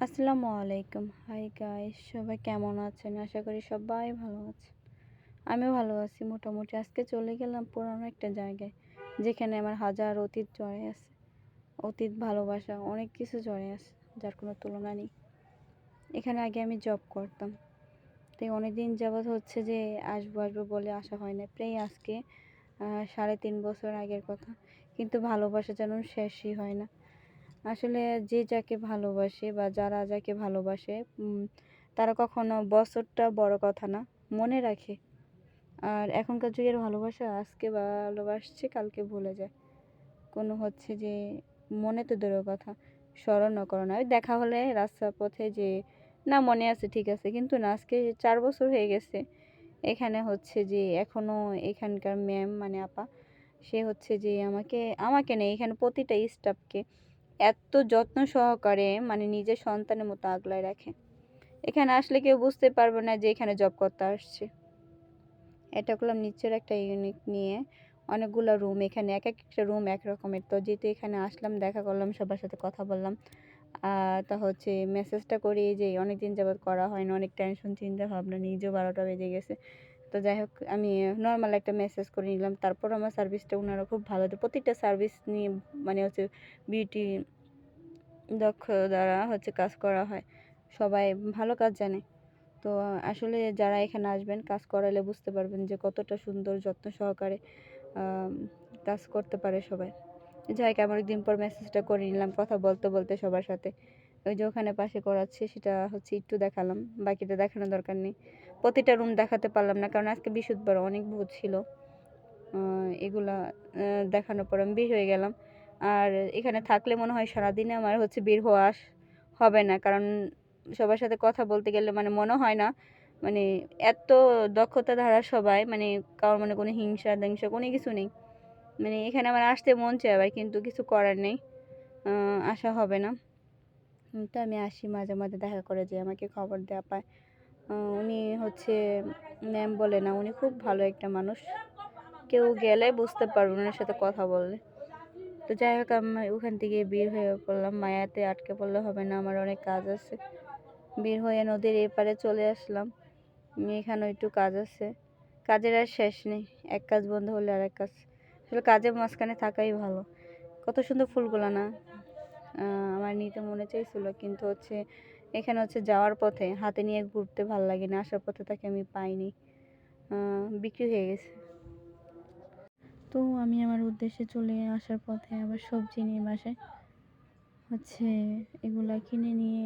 আসসালামু আলাইকুম। Hi guys, সবাই কেমন আছেন? আশা করি সবাই ভালো আছেন। আমিও ভালো আছি মোটামুটি। আজকে চলে গেলাম পুরানো একটা জায়গায়, যেখানে আমার হাজার অতীত জড়ে আছে। অতীত, ভালোবাসা, অনেক কিছু জড়ে আছে, যার কোনো তুলনা নেই। এখানে আগে আমি জব করতাম। তাই অনেকদিন যাবৎ হচ্ছে যে আসবো আসবো বলে আসা হয় না। প্রায় আজকে ৩.৫ বছর আগের কথা। কিন্তু ভালোবাসা যেন শেষই হয় না। আসলে যে যাকে ভালোবাসে বা যারা যাকে ভালোবাসে, তারা কখনো বছরটা বড় কথা না, মনে রাখে। আর এখনকার যুগের ভালোবাসা আজকে ভালোবাসছে, কালকে ভুলে যায়। কোনো হচ্ছে যে মনে তো দূরের কথা, স্মরণও করে না। ওই দেখা হলে রাস্তার পথে যে না মনে আছে, ঠিক আছে, কিন্তু না, আজকে ৪ বছর হয়ে গেছে। এখানে হচ্ছে যে এখনো এখানকার ম্যাম মানে আপা, সে হচ্ছে যে আমাকে আমাকে নেই, এখানে প্রতিটা স্টাফকে এত যত্ন সহকারে মানে নিজের সন্তানের মতো আগলায় রাখে। এখানে আসলে কেউ বুঝতে পারবে না যে এখানে জব করতে আসছে। এটা করলাম নিচের একটা ইউনিট নিয়ে অনেকগুলা রুম, এখানে এক একটা রুম এক রকমের। তো যেহেতু এখানে আসলাম, দেখা করলাম, সবার সাথে কথা বললাম। তা হচ্ছে মেসেজটা করি যে অনেকদিন যাবৎ করা হয় না, অনেক টেনশন চিন্তা ভাবনা, নিজেও ১২টা বেজে গেছে। তো যাই হোক, আমি নর্মাল একটা মেসেজ করে নিলাম। তারপর আমার সার্ভিসটা ওনারা খুব ভালো দেয়। প্রতিটা সার্ভিস নিয়ে মানে হচ্ছে বিউটি দক্ষ দ্বারা হচ্ছে কাজ করা হয়। সবাই ভালো কাজ জানে। তো আসলে যারা এখানে আসবেন, কাজ করালে বুঝতে পারবেন যে কতটা সুন্দর যত্ন সহকারে আম কাজ করতে পারে সবাই। যাই হোক, আমি অনেকদিন পর মেসেজটা করে নিলাম কথা বলতে বলতে সবার সাথে। ওই যে ওখানে পাশে করাচ্ছে, সেটা হচ্ছে একটু দেখালাম। বাকিটা দেখানোর দরকার নেই। প্রতিটা রুম দেখাতে পারলাম না, কারণ আজকে বৃহস্পতিবার, অনেক ভূত ছিল। এগুলা দেখানোর পর আমি বের হয়ে গেলাম। আর এখানে থাকলে মনে হয় সারাদিনে আমার হচ্ছে বের হওয়া হবে না, কারণ সবার সাথে কথা বলতে গেলে মানে মনে হয় না, মানে এত দক্ষতা ধারা সবাই, মানে কারোর মানে কোনো হিংসা দিংসা কোনো কিছু নেই। মানে এখানে আমার আসতে মন চায় আবার, কিন্তু কিছু করার নেই, আসা হবে না। তো আমি আসি, মাঝে মাঝে দেখা করে যে আমাকে খবর দেওয়া পায়। উনি হচ্ছে ম্যাম বলে না, উনি খুব ভালো একটা মানুষ। কেউ গেলে বুঝতে পারবে ওনার সাথে কথা বললে। তো যাই হোক, আমি ওখান থেকে বের হয়ে পড়লাম। মায়াতে আটকে পড়লে হবে না, আমার অনেক কাজ আছে। বের হয়ে নদীর এপারে চলে আসলাম। এখানেও একটু কাজ আছে। কাজের আর শেষ নেই। এক কাজ বন্ধ হলে আর এক কাজ। আসলে কাজের মাঝখানে থাকাই ভালো। কত সুন্দর ফুলগুলো না, আমার নিতে মনে চাইছিল, কিন্তু হচ্ছে এখানে হচ্ছে যাওয়ার পথে হাতে নিয়ে ঘুরতে ভালো লাগে না, আসার পথে তাকে আমি পাইনি, বিক্রি হয়ে গেছে। তো আমি আমার উদ্দেশ্যে চলে আসার পথে আবার সবজি নিয়ে বাসায় হচ্ছে এগুলা কিনে নিয়ে